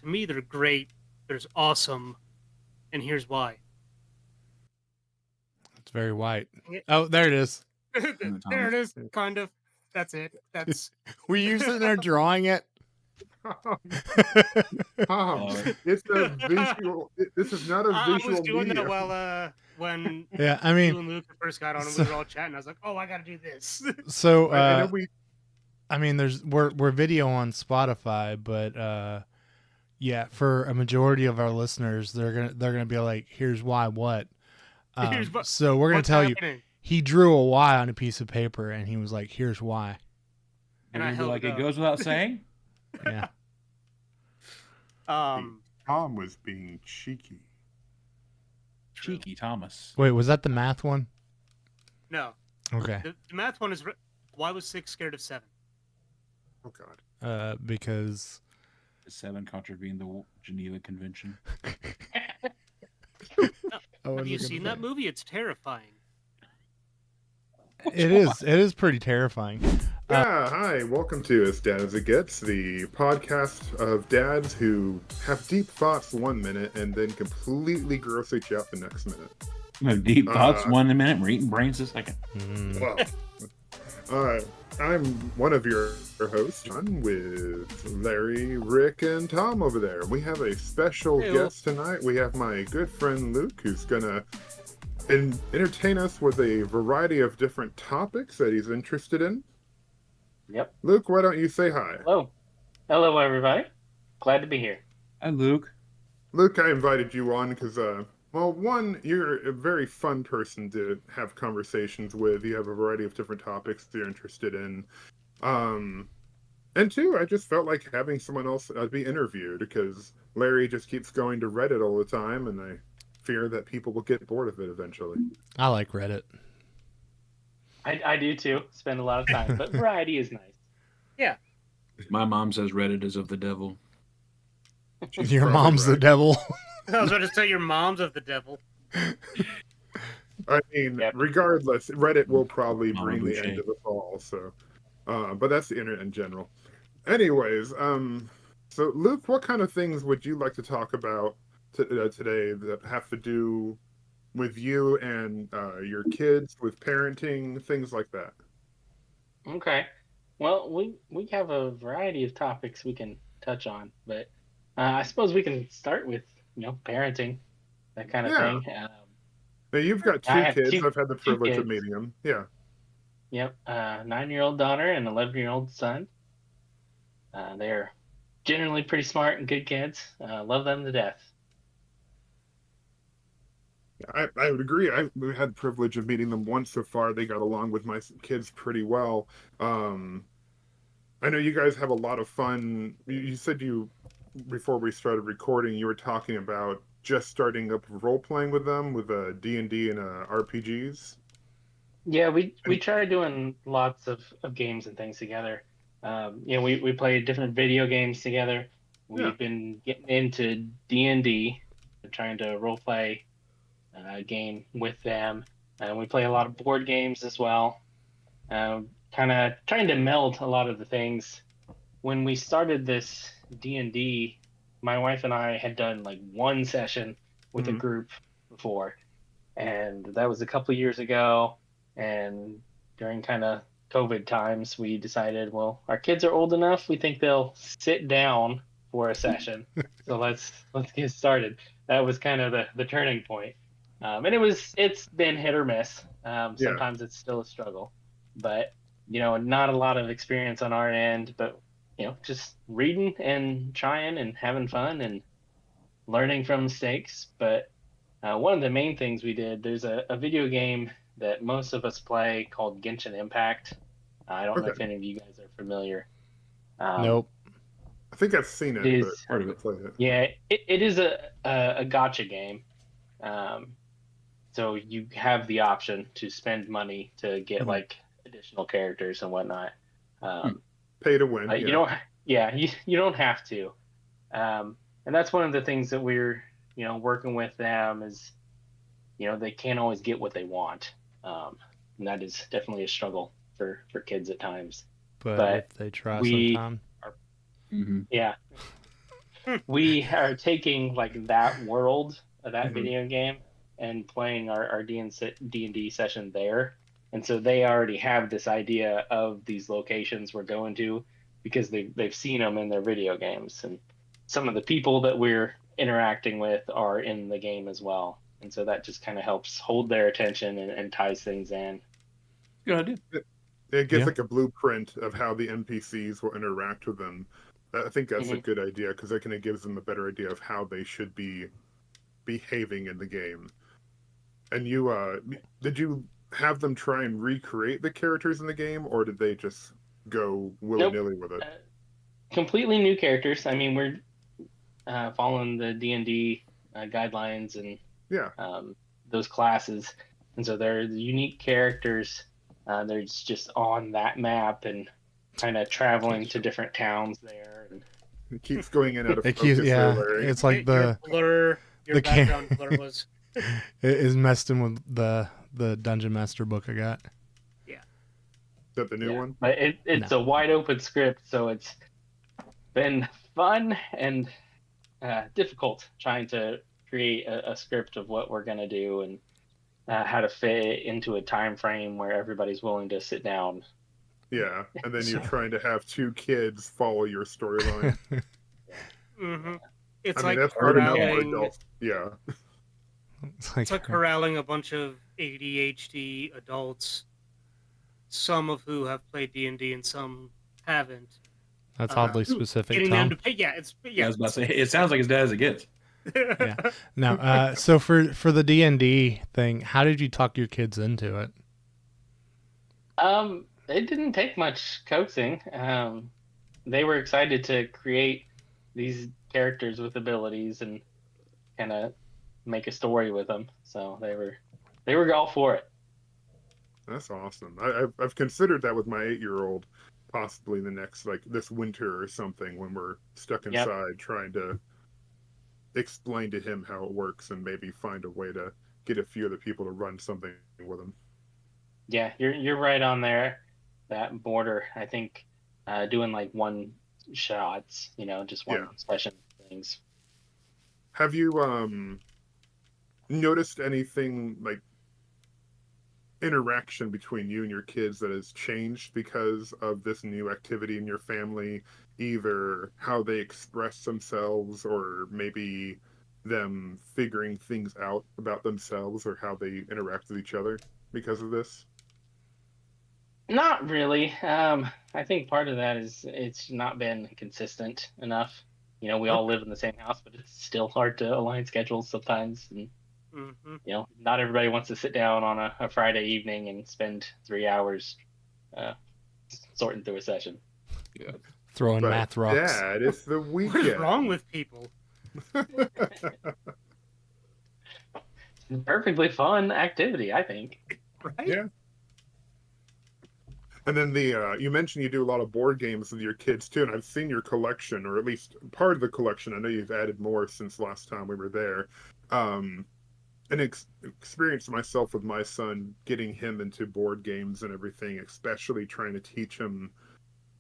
to me, they're great. There's awesome, and here's why. It's very white. Oh, there it is. There it is. Kind of. That's it. That's. Were you sitting there drawing it? It's a visual. This is not a visual I was doing medium. that while when Yeah, I mean, you and Luke first got on, and we were all chatting. I was like, "Oh, I got to do this." so I know I mean, we're video on Spotify, but yeah, for a majority of our listeners, they're gonna be like, "Here's why what." So we're gonna tell happening? you, he drew a Y on a piece of paper, and he was like, "Here's why." And I be held like, it it up. goes without saying. Yeah. Tom was being cheeky. Cheeky Thomas. Wait, was that the math one? No. Okay. The math one is why was 6 scared of 7? Oh God. Because 7 contravened the Geneva Convention. Have you seen that movie? It's terrifying. It is pretty terrifying. Yeah, hi, welcome to As Dad as It Gets, the podcast of dads who have deep thoughts 1 minute and then completely gross each out the next minute. You have deep thoughts 1 minute, we're eating brains a second. Well, I'm one of your hosts, John, with Larry, Rick, and Tom over there. We have a special guest tonight. We have my good friend Luke, who's gonna entertain us with a variety of different topics that he's interested in. Yep. Luke, why don't you say hi? Hello, everybody. Glad to be here. Hi, Luke. Luke, I invited you on because, well, one, you're a very fun person to have conversations with. You have a variety of different topics that you're interested in. And two, I just felt like having someone else be interviewed because Larry just keeps going to Reddit all the time, and I fear that people will get bored of it eventually. I like Reddit. I do too. Spend a lot of time, but variety is nice. Yeah. My mom says Reddit is of the devil. Your mom's the devil. I was about to say your mom's of the devil. I mean, regardless, Reddit will probably bring the end of us all. So, but that's the internet in general. Anyways, so Luke, what kind of things would you like to talk about today that have to do with you and your kids, with parenting, things like that? Okay. Well, we have a variety of topics we can touch on, but I suppose we can start with parenting, that kind of thing. Now, you've got two kids. I've had the privilege of meeting them. Yeah. Yep. 9-year-old daughter and 11-year-old son. They're generally pretty smart and good kids. Love them to death. I would agree. I've had the privilege of meeting them once so far. They got along with my kids pretty well. I know you guys have a lot of fun. You said before we started recording, you were talking about just starting up role-playing with them with D&D and RPGs. Yeah, we try doing lots of games and things together. We play different video games together. We've been getting into D&D, trying to role-play game with them, and we play a lot of board games as well. Kind of trying to meld a lot of the things. When we started this D&D, my wife and I had done like one session with a group before, and that was a couple of years ago. And during kind of COVID times, we decided, well, our kids are old enough. We think they'll sit down for a session, so let's get started. That was kind of the turning point. And it's been hit or miss. Sometimes it's still a struggle, but not a lot of experience on our end, but just reading and trying and having fun and learning from mistakes. But one of the main things we did, there's a video game that most of us play called Genshin Impact. I don't know if any of you guys are familiar. Nope. I think I've seen it, but part of it. Played it. Yeah, it is a gacha game. So you have the option to spend money to get like additional characters and whatnot. Pay to win. You don't. Yeah, you don't have to. And that's one of the things that we're working with them is they can't always get what they want. And that is definitely a struggle for kids at times. But if they try sometime. Yeah. we are taking like that world of that Mhm. video game and playing our D&D session there. And so they already have this idea of these locations we're going to because they've seen them in their video games. And some of the people that we're interacting with are in the game as well. And so that just kind of helps hold their attention and ties things in. Good idea. It gives Yeah. like a blueprint of how the NPCs will interact with them. I think that's a Mhm. good idea because that kind of gives them a better idea of how they should be behaving in the game. And did you have them try and recreate the characters in the game, or did they just go willy Nope. nilly with it? Uh, Completely new characters. I mean, we're following the D&D guidelines and Yeah, those classes, and so they're unique characters. They're just on that map and kind of traveling to different towns there. And it keeps going in out of It keeps, focus there, yeah. Larry. It's like Your the background blur was it is messed in with the Dungeon Master book I got. Is that the new yeah, one? but it's No. a wide open script, so it's been fun and difficult trying to create a script of what we're gonna do and how to fit it into a time frame where everybody's willing to sit down. Yeah, and then you're So- trying to have two kids follow your storyline. hmm It's I mean, like that's hard enough for corralling. adults. Yeah, It's like corralling a bunch of ADHD adults, some of who have played D&D and some haven't. That's Uh, oddly specific, Getting them Tom. to pay. Yeah, it's Yeah, I was about to say, it sounds like as bad as it gets. Yeah. Now, so for the D&D thing, how did you talk your kids into it? It didn't take much coaxing. They were excited to create these characters with abilities and kind of make a story with them. So they were all for it. that's awesome. I've considered that with my 8-year-old, possibly the next like this winter or something when we're stuck Yep. inside trying to explain to him how it works and maybe find a way to get a few of the people to run something with him. Yeah, you're right on there, that border. I think doing like one shots, just Yeah. one session things. Have you noticed anything like interaction between you and your kids that has changed because of this new activity in your family, either how they express themselves or maybe them figuring things out about themselves or how they interact with each other because of this? Not really. I think part of that is it's not been consistent enough. We all Okay. live in the same house, but it's still hard to align schedules sometimes. And, hmm not everybody wants to sit down on a Friday evening and spend 3 hours uh, sorting through a session. Yeah. Throwing But math rocks. Dad, it's the What is weekend. wrong with people? Perfectly fun activity, I think. Right? Yeah. And then you mentioned you do a lot of board games with your kids too, and I've seen your collection, or at least part of the collection. I know you've added more since last time we were there. Um, and experience myself with my son, getting him into board games and everything, especially trying to teach him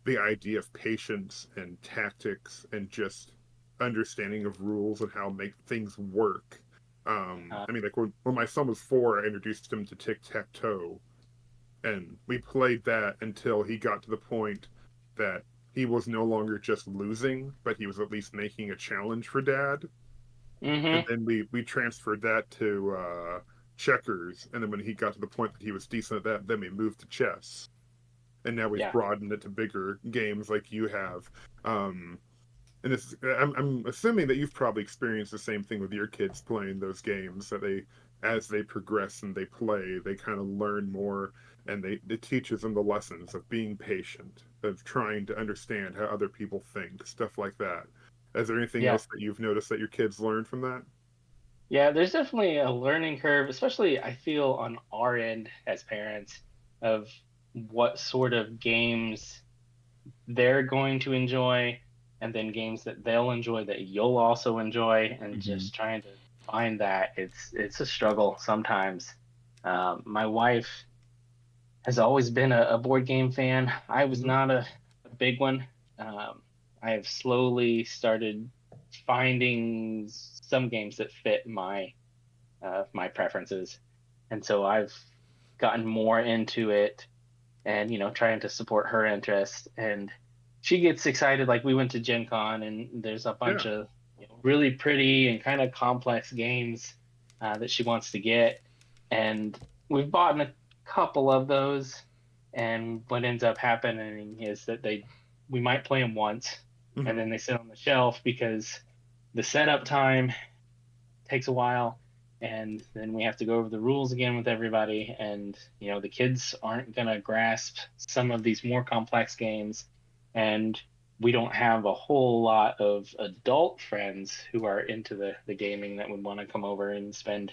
the idea of patience and tactics and just understanding of rules and how make things work. I mean, like when my son was 4, I introduced him to tic-tac-toe, and we played that until he got to the point that he was no longer just losing, but he was at least making a challenge for Dad. And Mm-hmm. then we transferred that to checkers, and then when he got to the point that he was decent at that, then we moved to chess, and now we've Yeah. broadened it to bigger games like you have. And I'm assuming that you've probably experienced the same thing with your kids playing those games, that as they progress and they play, they kind of learn more, and it teaches them the lessons of being patient, of trying to understand how other people think, stuff like that. Is there anything Yeah. else that you've noticed that your kids learned from that? Yeah, there's definitely a learning curve, especially I feel on our end as parents, of what sort of games they're going to enjoy, and then games that they'll enjoy that you'll also enjoy, and Mhm. just trying to find that it's a struggle sometimes. My wife has always been a board game fan. I was Mhm. not a big one. Um, I have slowly started finding some games that fit my preferences, and so I've gotten more into it, and trying to support her interests. And she gets excited. Like, we went to Gen Con, and there's a bunch of really pretty and kind of complex games that she wants to get, and we've bought a couple of those. And what ends up happening is that we might play them once, and then they sit on the shelf because the setup time takes a while, and then we have to go over the rules again with everybody. And the kids aren't going to grasp some of these more complex games, and we don't have a whole lot of adult friends who are into the gaming that would want to come over and spend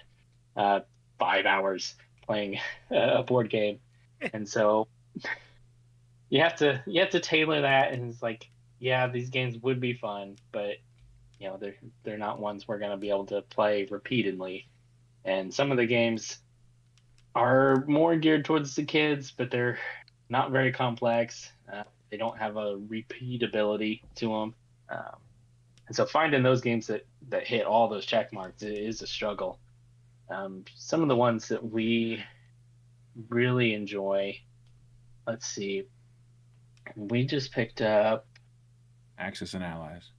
5 hours playing a board game. And so you have to tailor that. And it's like, yeah, these games would be fun, but they're not ones we're going to be able to play repeatedly. And some of the games are more geared towards the kids, but they're not very complex. They don't have a repeatability to them. And so finding those games that hit all those check marks is a struggle. Some of the ones that we really enjoy, let's see, we just picked up Axis and Allies.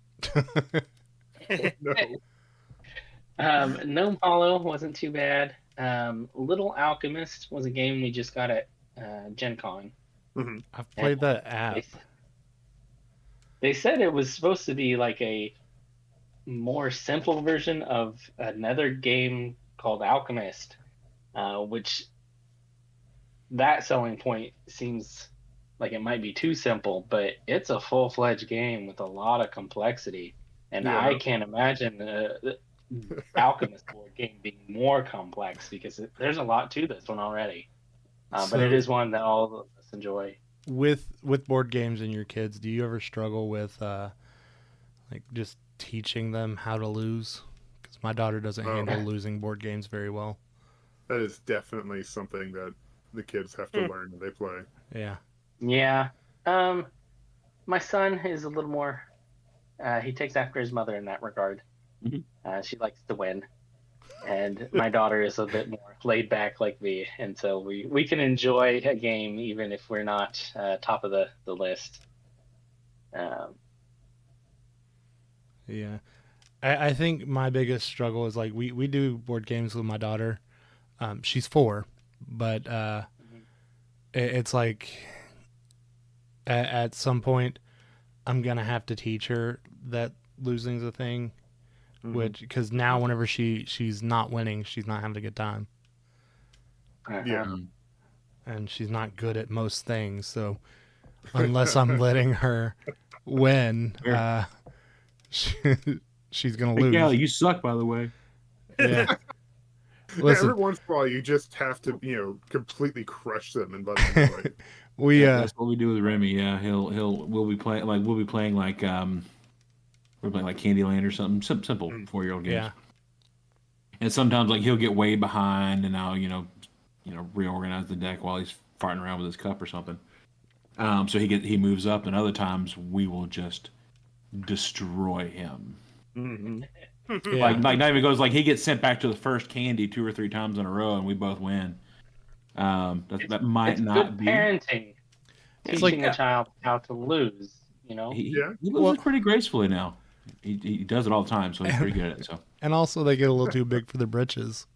Gnome Hollow wasn't too bad. Little Alchemist was a game we just got at Gen Con. I've played that app. They said it was supposed to be like a more simple version of another game called Alchemist, which that selling point seems like it might be too simple, but it's a full-fledged game with a lot of complexity. And I can't imagine the Alchemist board game being more complex, because there's a lot to this one already. But it is one that all of us enjoy. With board games and your kids, do you ever struggle with like just teaching them how to lose? Because my daughter doesn't handle losing board games very well. That is definitely something that the kids have to learn when they play. Yeah. Yeah. My son is a little more. He takes after his mother in that regard. She likes to win, and my daughter is a bit more laid back like me, and so we can enjoy a game even if we're not top of the list. Yeah. I think my biggest struggle is like we do board games with my daughter. She's 4, but it's like at some point I'm gonna have to teach her that losing's a thing, which because now whenever she's not winning, she's not having a good time. And she's not good at most things, so unless I'm letting her win, she's gonna lose. Yeah, you suck, by the way. Yeah. Listen, every once in a while, you just have to, completely crush them and let them know it. That's what we do with Remy. Yeah, we'll be playing like we're playing like Candyland or something simple 4-year-old games. Yeah. And sometimes like he'll get way behind, and I'll reorganize the deck while he's farting around with his cup or something. So he moves up, and other times we will just destroy him. Like not even goes like he gets sent back to the first candy 2 or 3 times in a row, and we both win. That might not be parenting. Teaching a child how to lose. He loses pretty gracefully now. He does it all the time, so he's pretty good at it. So and also they get a little too big for their britches.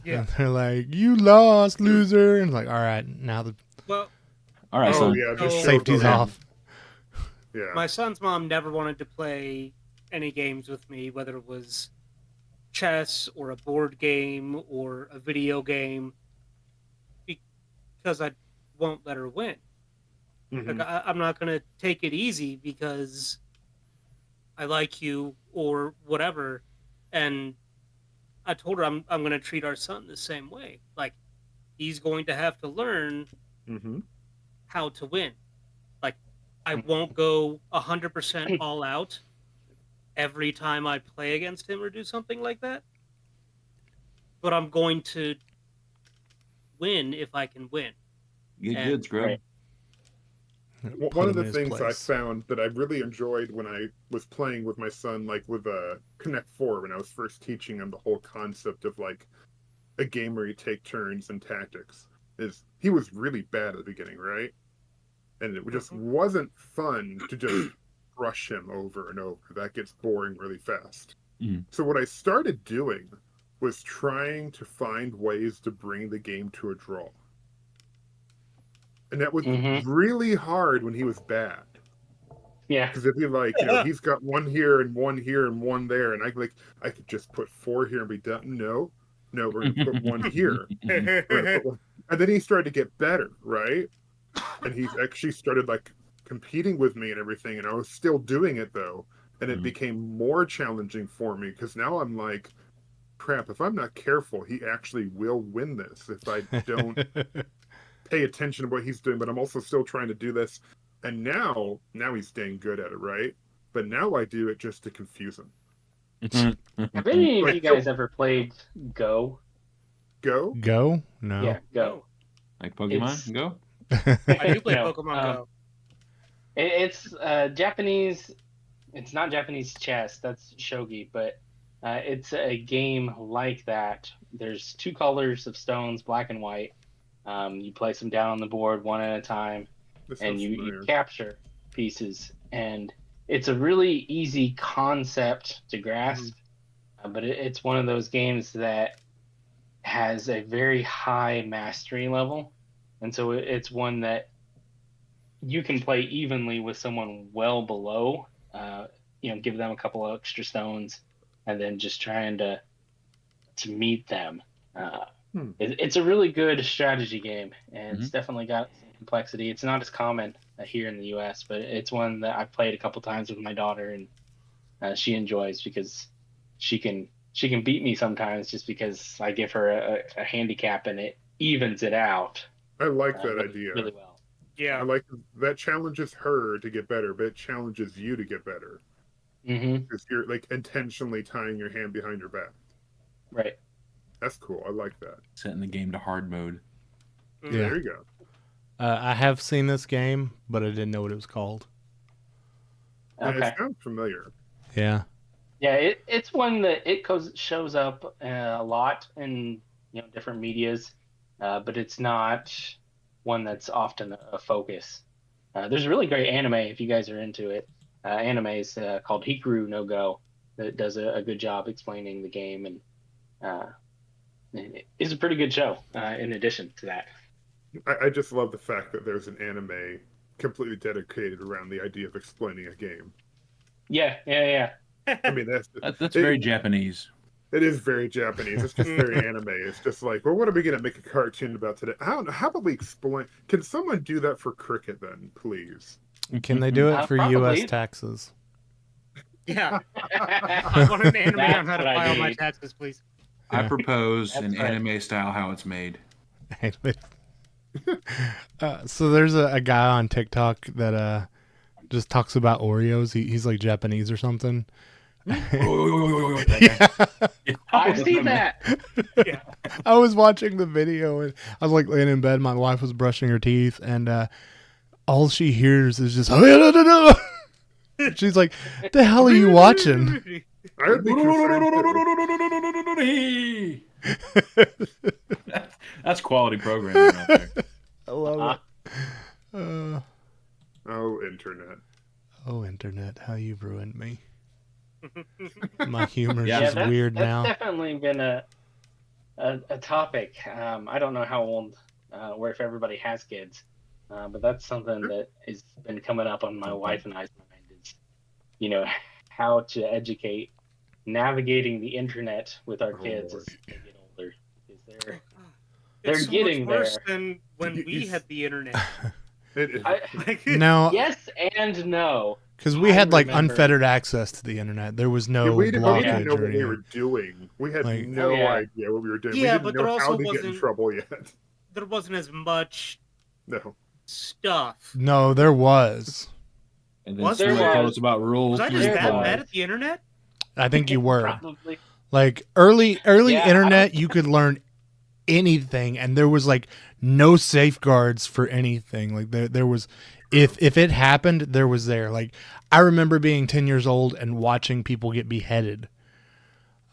Yeah, and they're like, "You lost, loser," and like, all right, now all right, son. Safety's off. Yeah. My son's mom never wanted to play any games with me, whether it was chess or a board game or a video game, because I won't let her win. Like, I'm not going to take it easy because I like you or whatever. And I told her I'm going to treat our son the same way. Like, he's going to have to learn how to win. Like, I won't go 100% all out every time I play against him or do something like that. But I'm going to win if I can win. Get good, scrub. Right. One of the things I found that I really enjoyed when I was playing with my son, like with Connect 4, when I was first teaching him the whole concept of like a game where you take turns and tactics, is he was really bad at the beginning, right? And it just wasn't fun to just brush him over and over. That gets boring really fast. So what I started doing was trying to find ways to bring the game to a draw. And that was really hard when he was bad. Yeah. Because if you like, he's got one here and one here and one there, and I could just put 4 here and be done. No, we're going to put 1 here. And then he started to get better, right? And he's actually started like competing with me and everything, and I was still doing it though. And it became more challenging for me because now I'm like, crap, if I'm not careful, he actually will win this if I don't pay attention to what he's doing. But I'm also still trying to do this. And now he's dang good at it, right? But now I do it just to confuse him. Have any of you guys ever played Go? Go? Go? No. Yeah, Go. Like Pokemon? Go? I do play Pokemon Go. It's Japanese. It's not Japanese chess. That's shogi, but it's a game like that. There's 2 colors of stones, black and white. You place them down on the board one at a time, and you capture pieces. And it's a really easy concept to grasp, but it's one of those games that has a very high mastery level, and so it's one that you can play evenly with someone well below. Give them a couple of extra stones, and then just trying to meet them. It's a really good strategy game, and it's definitely got some complexity. It's not as common here in the U.S., but it's one that I've played a couple times with my daughter, and she enjoys because she can beat me sometimes just because I give her a handicap and it evens it out. I like that idea really well. Yeah, I like that challenges her to get better, but it challenges you to get better. Because you're like intentionally tying your hand behind your back. Right. That's cool. I like that. Setting the game to hard mode. Yeah. There you go. I have seen this game, but I didn't know what it was called. Okay. It sounds familiar. Yeah. Yeah, it's one that shows up a lot in different medias, but it's not one that's often a focus. There's a really great anime if you guys are into it. Anime is called Hikaru no Go that does a good job explaining the game, and it's a pretty good show. In addition to that, I just love the fact that there's an anime completely dedicated around the idea of explaining a game. Yeah. I mean, that's very Japanese. It is very Japanese. It's just very anime. It's just like, well, what are we going to make a cartoon about today? I don't know. How about we explain? Can someone do that for cricket then, please? Can they do it for probably. U.S. taxes? Yeah. I want an anime on how to file my taxes, please. I propose an anime style how it's made. So there's a guy on TikTok that just talks about Oreos. He's like Japanese or something. I've seen that. Yeah. I was watching the video and I was like laying in bed. My wife was brushing her teeth and all she hears is just she's like, "The hell are you watching?" That's quality programming out there. I love it. Oh, internet. Oh, internet, how you've ruined me. My humor's Yeah, just weird that's now. Definitely been a topic. I don't know how old, or if everybody has kids, but that's something that has been coming up on my wife and I's mind. Is how to educate navigating the internet with our kids as they get older. Because they're so getting much worse there. than when we had the internet. No. Yes and no. Because we had like unfettered access to the internet. There was no we didn't blockage. know what we were doing. We had no idea what we were doing. Yeah, we didn't but know how to get in trouble yet. There wasn't as much stuff. No, there was. And then someone told us about rules. Was I just that bad at the internet? I think you were. Probably. Like early internet, you could learn anything, and there was like no safeguards for anything. Like there was, if it happened, there was there. Like I remember being 10 years old and watching people get beheaded.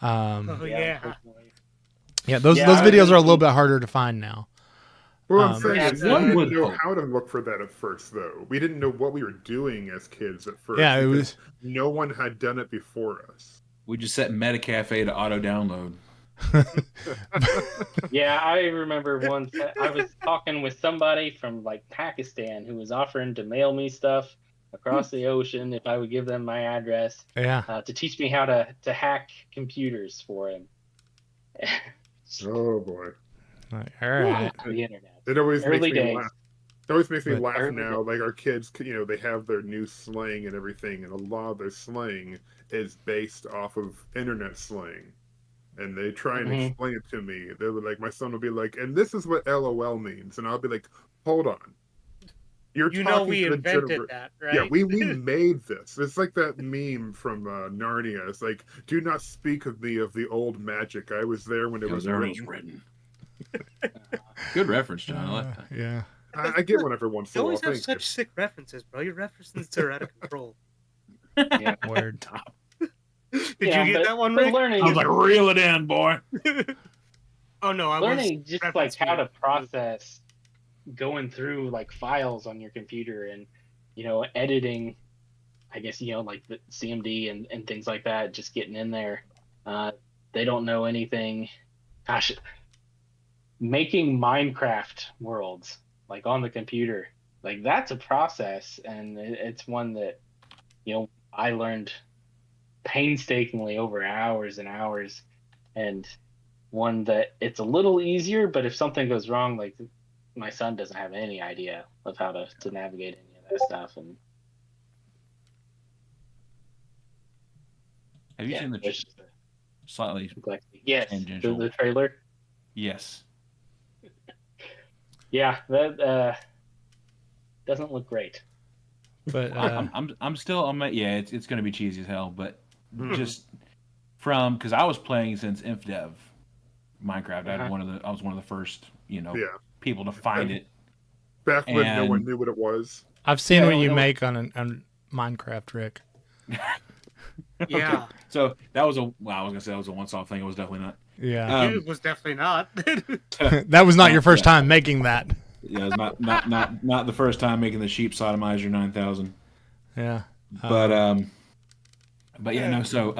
Oh yeah. Unfortunately. Yeah, those Yeah, videos are a little bit harder to find now. Well, I'm saying is we one didn't would know hope. how to look for that at first, though. We didn't know what we were doing as kids at first. Yeah, it because was. no one had done it before us. We just set Metacafe to auto download. Yeah, I remember once I was talking with somebody from like Pakistan who was offering to mail me stuff across the ocean if I would give them my address Yeah. to teach me how to hack computers for him. Oh boy, Like, all right. The internet. it always makes Early me days. laugh. It always makes me But- laugh Early now. days. Like our kids, they have their new slang and everything, and a lot of their slang is based off of internet slang. And they try and Mhm. explain it to me. They would like, my son will be like, and this is what LOL means, and I'll be like, hold on, you're You talking know we to the invented that, right? Yeah, we made this. It's like that meme from Narnia. It's like, do not speak of me of the old magic. I was there when it was written. Good reference, John. I like that. Yeah. I get one every once You in a while. always have Thank such sick references, bro. Your references are out of control. Yeah. Word. Did Yeah, you get that one, but Rick? learning I was like, reel it in, boy. Oh no, I learning was just like referencing how to it. process going through like files on your computer and editing, I guess, like the CMD and things like that, just getting in there. They don't know anything. Gosh, making Minecraft worlds like on the computer, like that's a process, and it's one that I learned painstakingly over hours and hours, and one that it's a little easier, but if something goes wrong, like my son doesn't have any idea of how to navigate any of that stuff. And Have you yeah, seen the it's just slightly complexity. Yes, tangential? the trailer. Yes. Yeah, that doesn't look great. But I'm still yeah, it's gonna be cheesy as hell, but Mhm. just because I was playing since InfDev Minecraft. Uh-huh. I was one of the first Yeah. people to find And it. Back when no one And- knew what it was. I've seen Yeah, what you no- make on Minecraft, Rick. Yeah, So that was I was gonna say that was a once-off thing. It was definitely not. Yeah. it was definitely not. That was not your first yeah. time making that. Yeah, it's not the first time making the sheep sodomizer 9000. Yeah. But yeah, no. So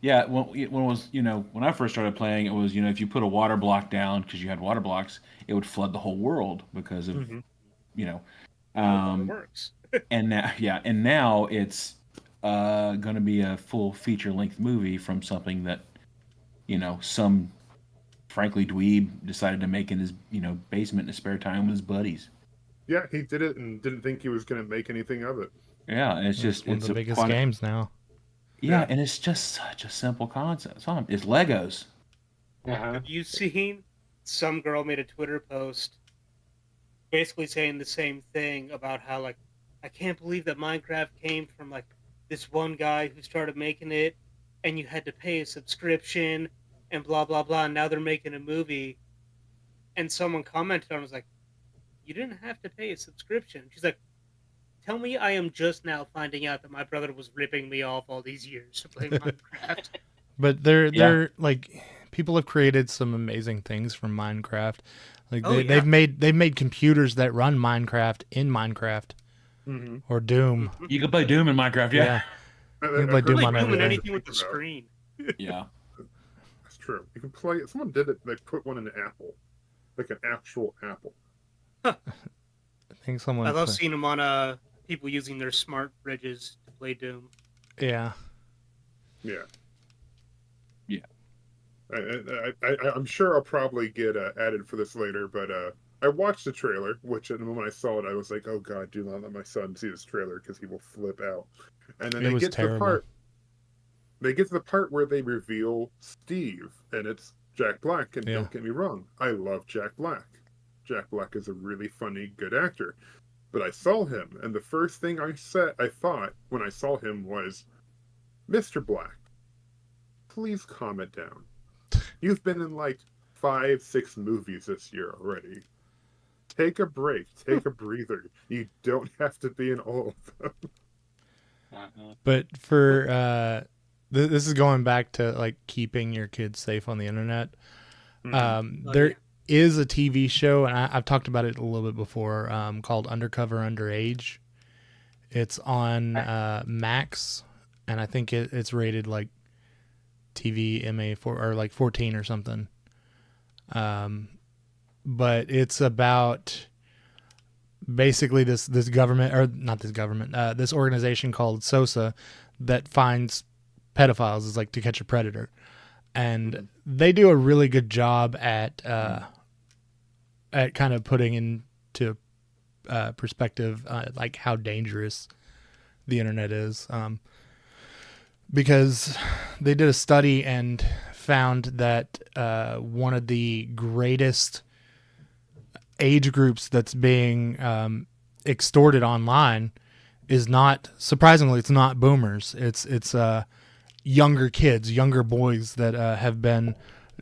yeah, when it was when I first started playing, it was if you put a water block down because you had water blocks, it would flood the whole world because of Mhm. um, Works. and now it's going to be a full feature length movie from something that some frankly dweeb decided to make in his basement in his spare time with his buddies. Yeah, he did it and didn't think he was going to make anything of it. Yeah, and it's one of the biggest games now. Yeah, Yeah. and it's just such a simple concept. It's Legos. Uh-huh. Have you seen some girl made a Twitter post basically saying the same thing about how like I can't believe that Minecraft came from like this one guy who started making it and you had to pay a subscription and blah blah blah and now they're making a movie and someone commented on it was like you didn't have to pay a subscription. She's like tell me I am just now finding out that my brother was ripping me off all these years to play Minecraft. But they're like people have created some amazing things from Minecraft. Like they've made computers that run Minecraft in Minecraft Mm-hmm. or Doom. You can play Doom in Minecraft, yeah. You can play Doom Like on doing everything. anything with the screen. Yeah. That's true. You can play it. Someone did it. They put one in an apple, like an actual apple. I think someone. I love seeing them on people using their smart fridges to play Doom. Yeah. Yeah. Yeah. I'm sure I'll probably get added for this later, but I watched the trailer, which when I saw it, I was like, "Oh God, do not let my son see this trailer because he will flip out." And then It they was get to the terrible. part. They get to the part where they reveal Steve, and it's Jack Black. And Yeah. don't get me wrong, I love Jack Black. Jack Black is a really funny, good actor. But I saw him, and the first thing I thought when I saw him was, "Mr. Black, please calm it down. You've been in like 5, 6 movies this year already. Take a break. Take a breather. You don't have to be in all of them. But for this is going back to like keeping your kids safe on the internet. There is a TV show, and I've talked about it a little bit before, called Undercover Underage. It's on Max, and I think it's rated like TV MA4 or like 14 or something. But it's about basically this government, or not this government, this organization called SOSA that finds pedophiles, is like To Catch a Predator, and they do a really good job at kind of putting into perspective like how dangerous the internet is, because they did a study and found that one of the greatest age groups that's being extorted online is not, surprisingly, it's not boomers. It's younger kids, younger boys that have been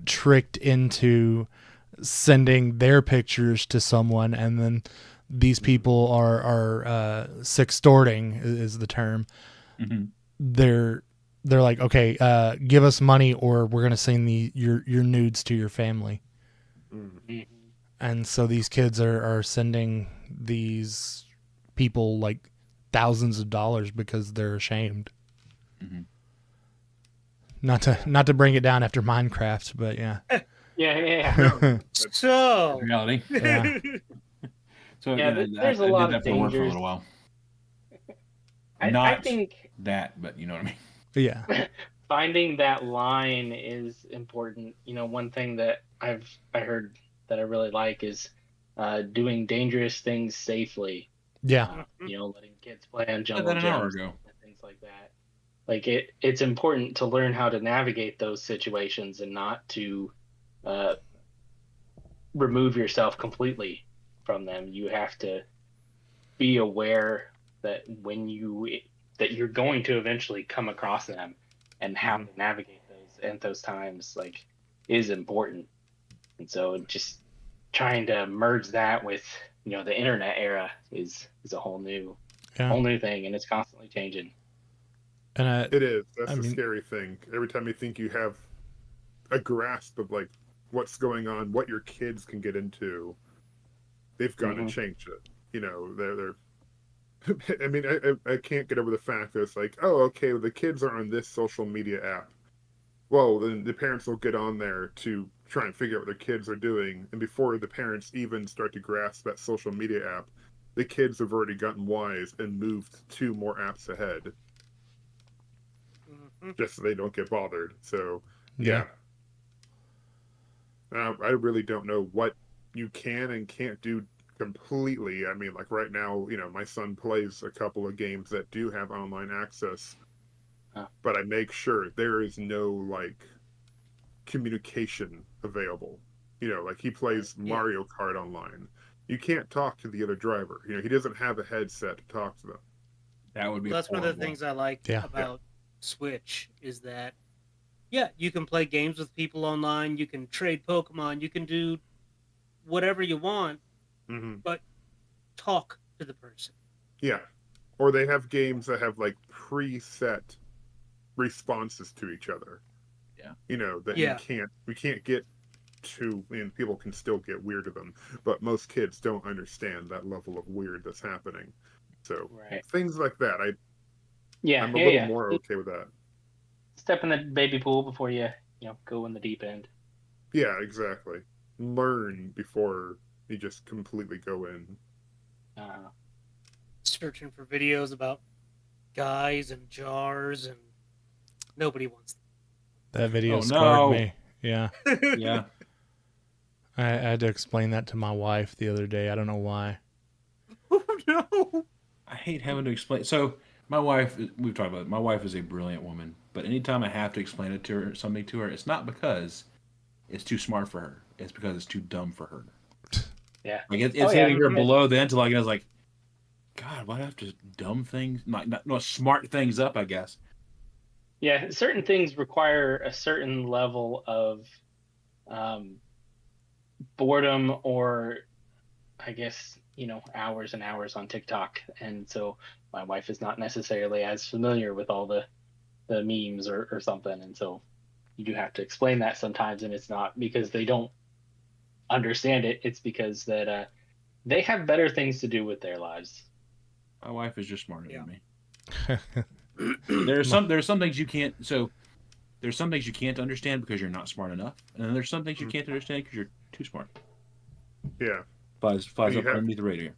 tricked into sending their pictures to someone, and then these people are sextorting is the term. Mm-hmm. They're like, okay, give us money or we're gonna send your nudes to your family. Mm-hmm. And so these kids are sending these people like thousands of dollars because they're ashamed. Mm-hmm. Not to bring it down after Minecraft, but yeah. Yeah. So reality. Yeah. So yeah, there's a lot of for work for a dangers. little while. I think that, but you know what I mean. Yeah. Finding that line is important. You know, one thing that I heard that I really like is doing dangerous things safely. Yeah. You know, letting kids play on jungle Said that an hour gyms ago. and things like that. Like it's important to learn how to navigate those situations and not to remove yourself completely from them. You have to be aware that that you're going to eventually come across them, and how to navigate those at those times like is important. And so just trying to merge that with, you know, the internet era is a whole new thing, and it's constantly changing. And it is. That's the scary thing. Every time you think you have a grasp of like what's going on, what your kids can get into, they've got to change it. You know, they're I mean, I can't get over the fact that it's like, oh, okay, well, the kids are on this social media app. Well, then the parents will get on there to try and figure out what their kids are doing. And before the parents even start to grasp that social media app, the kids have already gotten wise and moved 2 more apps ahead. Just so they don't get bothered. So, yeah. I really don't know what you can and can't do completely. I mean, like right now, you know, my son plays a couple of games that do have online access, but I make sure there is no like communication available. You know, like he plays Mario Kart online. You can't talk to the other driver. You know, he doesn't have a headset to talk to them. That would be. That's horrible. one of the things I like about Switch is that, you can play games with people online. You can trade Pokemon. You can do whatever you want, but talk to the person. Yeah. Or they have games that have like preset responses to each other. Yeah. You know, that we can't get to, and people can still get weird to them, but most kids don't understand that level of weird that's happening. So things like that, I'm a little more okay with that. Step in the baby pool before you go in the deep end. Yeah, exactly. Learn before you just completely go in. Searching for videos about guys and jars, and nobody wants that video scarred me. Yeah. Yeah. I had to explain that to my wife the other day. I don't know why. Oh no! I hate having to explain. So my wife, we've talked about it. My wife is a brilliant woman, but anytime I have to explain it to her, something to her, it's not because it's too smart for her. It's because it's too dumb for her. Yeah. Like it's hitting her below the intellect. I was like, God, why do I have to dumb things? Not smart things up, I guess. Yeah, certain things require a certain level of boredom or I guess, hours and hours on TikTok. And so my wife is not necessarily as familiar with all the memes or something. And so you do have to explain that sometimes. And it's not because they don't understand it. It's because that they have better things to do with their lives. My wife is just smarter than me. There's some things you can't. So there's some things you can't understand because you're not smart enough, and then there's some things you can't understand because you're too smart. Yeah. Flies up underneath the radar.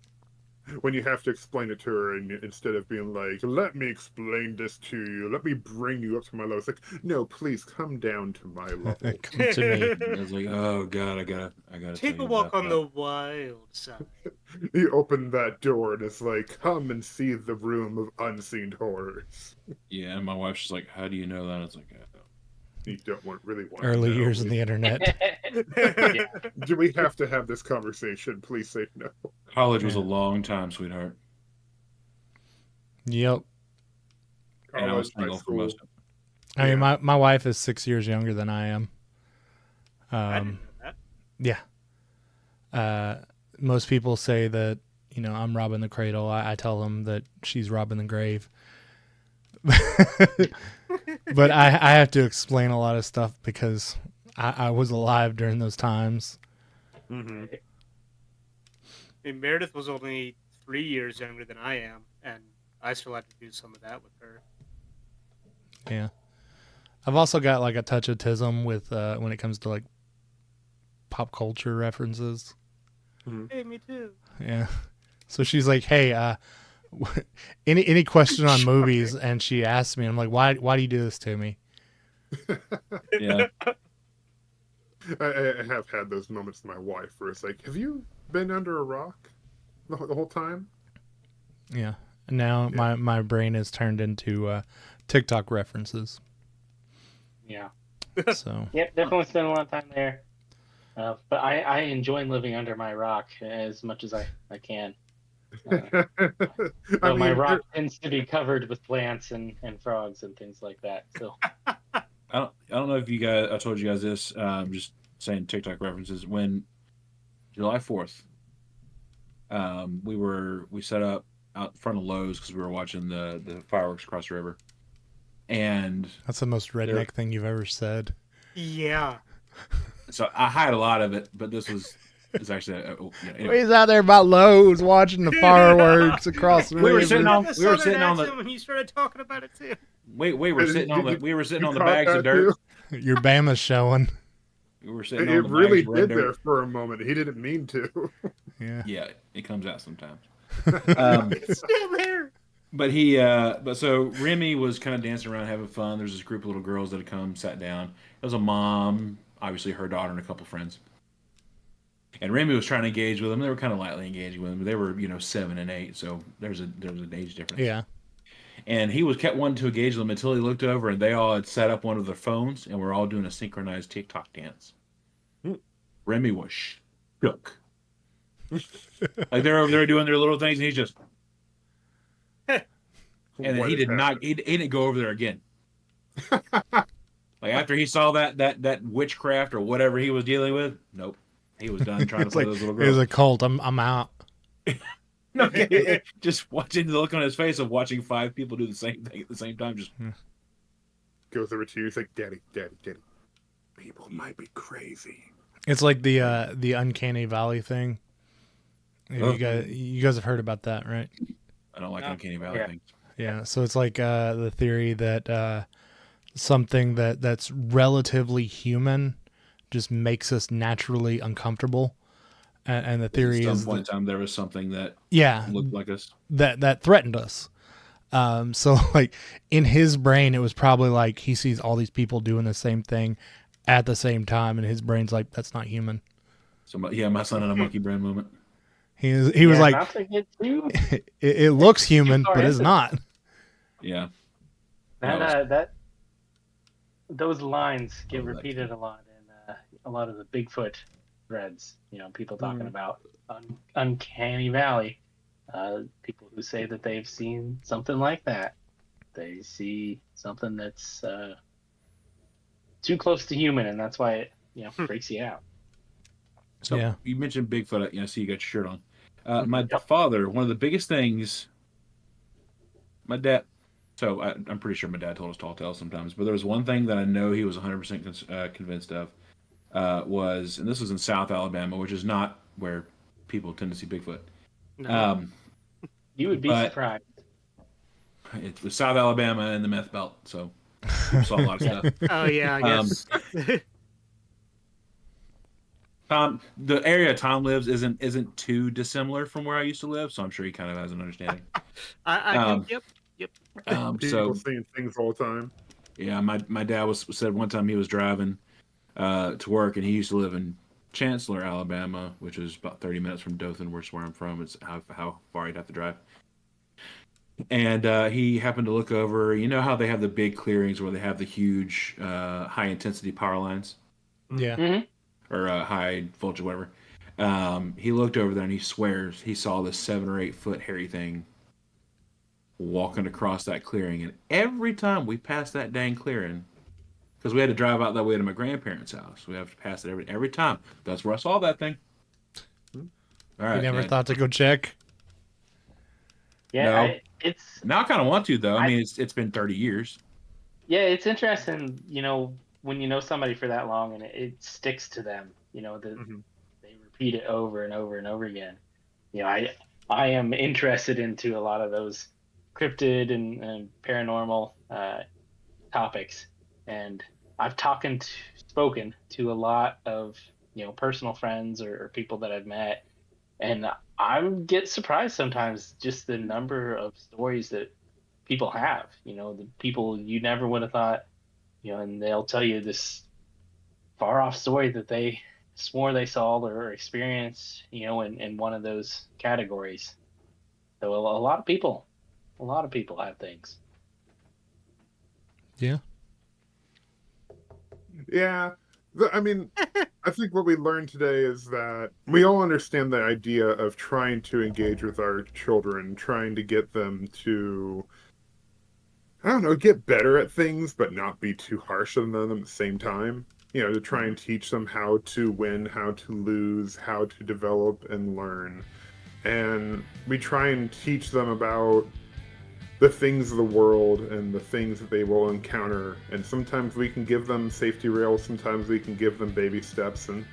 When you have to explain it to her, and instead of being like, "Let me explain this to you. Let me bring you up to my level," it's like, "No, please come down to my level. Come to me." It's like, oh god, I gotta take tell a you walk about on that. the wild side. You open that door, and it's like, "Come and see the room of unseen horrors." Yeah, and my wife's just like, how do you know that? It's like, You don't really want Early to know. years in the internet. Yeah. Do we have to have this conversation? Please say no. college was a long time, sweetheart, Yep. and I was College, high single for most school. of it. I mean, my wife is 6 years younger than I am. I didn't know that. Yeah. Most people say that, I'm robbing the cradle. I tell them that she's robbing the grave. But I have to explain a lot of stuff because I was alive during those times. Mm-hmm. And Meredith was only 3 years younger than I am, and I still had to do some of that with her. Yeah. I've also got like a touch of autism with when it comes to like pop culture references. Hey, me too. Yeah. So she's like, "Hey, any question on movies?" And she asks me, I'm like, "Why do you do this to me?" Yeah, I have had those moments with my wife where it's like, "Have you been under a rock the whole time?" Yeah. Now my brain is turned into TikTok references. Yeah. So Yep, definitely spend a lot of time there. But I enjoy living under my rock as much as I can. I So my mean, rock tends to be covered with plants and frogs and things like that. So I don't know if you guys. I told you guys this. Just saying TikTok references. When July 4th, we set up out in front of Lowe's because we were watching the fireworks across the river, and that's the most redneck thing you've ever said. Yeah. so I hide a lot of it, but this was actually anyway. He's out there about Lowe's watching the fireworks across the river. We were sitting on the when you started talking about it too. we were sitting on the caught bags of that dirt. too? Your Bama's showing. We were sitting It on the really bags of red did there dirt. for a moment. He didn't mean to. Yeah. Yeah, it comes out sometimes. It's still there. But so Remy was kind of dancing around, having fun. There's this group of little girls that had come, sat down. It was a mom, obviously her daughter, and a couple friends. And Remy was trying to engage with them. They were kind of lightly engaging with them. But they were, 7 and 8, so there was an age difference. Yeah. And he was kept wanting to engage them until he looked over and they all had set up one of their phones and were all doing a synchronized TikTok dance. Remy was shook. Like they're over there doing their little things, and he's just. And then What he is did not. happening? He didn't go over there again. Like after he saw that witchcraft or whatever he was dealing with, nope, he was done trying to play those little It was girls. a cult. I'm out. No, just watching the look on his face of watching 5 people do the same thing at the same time. Just Goes over to you. He's like, "Daddy, daddy, daddy. People might be crazy." It's like the uncanny valley thing. You guys have heard about that, right? I don't like uncanny valley things. Yeah. So it's like the theory that something that's relatively human just makes us naturally uncomfortable. And the theory At is some point in time there was something that looked like us. that threatened us. So like in his brain, it was probably like he sees all these people doing the same thing at the same time, and his brain's like, that's not human. So my son in a monkey brain moment. He was like, not to get too it looks human, but it's not. Yeah. that those lines get repeated a lot in a lot of the Bigfoot threads. People talking about uncanny valley. People who say that they've seen something like that. They see something that's too close to human, and that's why it freaks you out. So you mentioned Bigfoot. I see you got your shirt on. My father, one of the biggest things, my dad. So I'm pretty sure my dad told us tall tales sometimes, but there was one thing that I know he was 100% convinced of. Was, and this was in South Alabama, which is not where people tend to see Bigfoot. No. You would be surprised. It was South Alabama and the meth belt, so people saw a lot of stuff. Oh yeah, I guess. Tom, the area Tom lives isn't too dissimilar from where I used to live, so I'm sure he kind of has an understanding. I can. Yep. People seeing things all the time. Yeah, my dad said one time he was driving to work, and he used to live in Chancellor, Alabama, which is about 30 minutes from Dothan, which is where I'm from. It's how far he'd have to drive. And he happened to look over. You know how they have the big clearings where they have the huge high intensity power lines? Yeah. Mm-hmm. Or high voltage, whatever. He looked over there and he swears he saw this 7 or 8 foot hairy thing walking across that clearing. And every time we passed that dang clearing, because we had to drive out that way to my grandparents' house, we have to pass it every time. That's where I saw that thing. All right. You never thought to go check? Yeah, No. it's now I kind of want to though. I mean, it's been 30 years. Yeah, it's interesting. When you know somebody for that long and it sticks to them. They repeat it over and over and over again. I am interested into a lot of those cryptid and paranormal topics, and I've spoken to a lot of personal friends or people that I've met, and I get surprised sometimes just the number of stories that people have. The people you never would have thought, and they'll tell you this far off story that they swore they saw or experienced, in one of those categories. So a lot of people have things. Yeah. Yeah. I mean, I think what we learned today is that we all understand the idea of trying to engage with our children, trying to get them to, I don't know, get better at things, but not be too harsh on them at the same time. To try and teach them how to win, how to lose, how to develop and learn. And we try and teach them about the things of the world and the things that they will encounter. And sometimes we can give them safety rails, sometimes we can give them baby steps, and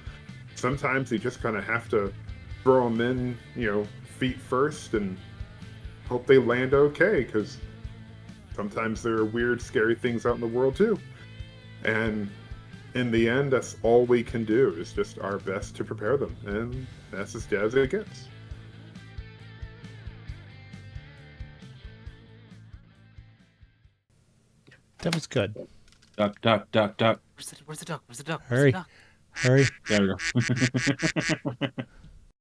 sometimes you just kind of have to throw them in, feet first and hope they land okay, because sometimes there are weird, scary things out in the world too. And in the end, that's all we can do is just our best to prepare them. And that's as dead as it gets. That was good. Duck, duck, duck, duck. Where's the duck? Where's the duck? Hurry. Where's the duck? Hurry. There we go.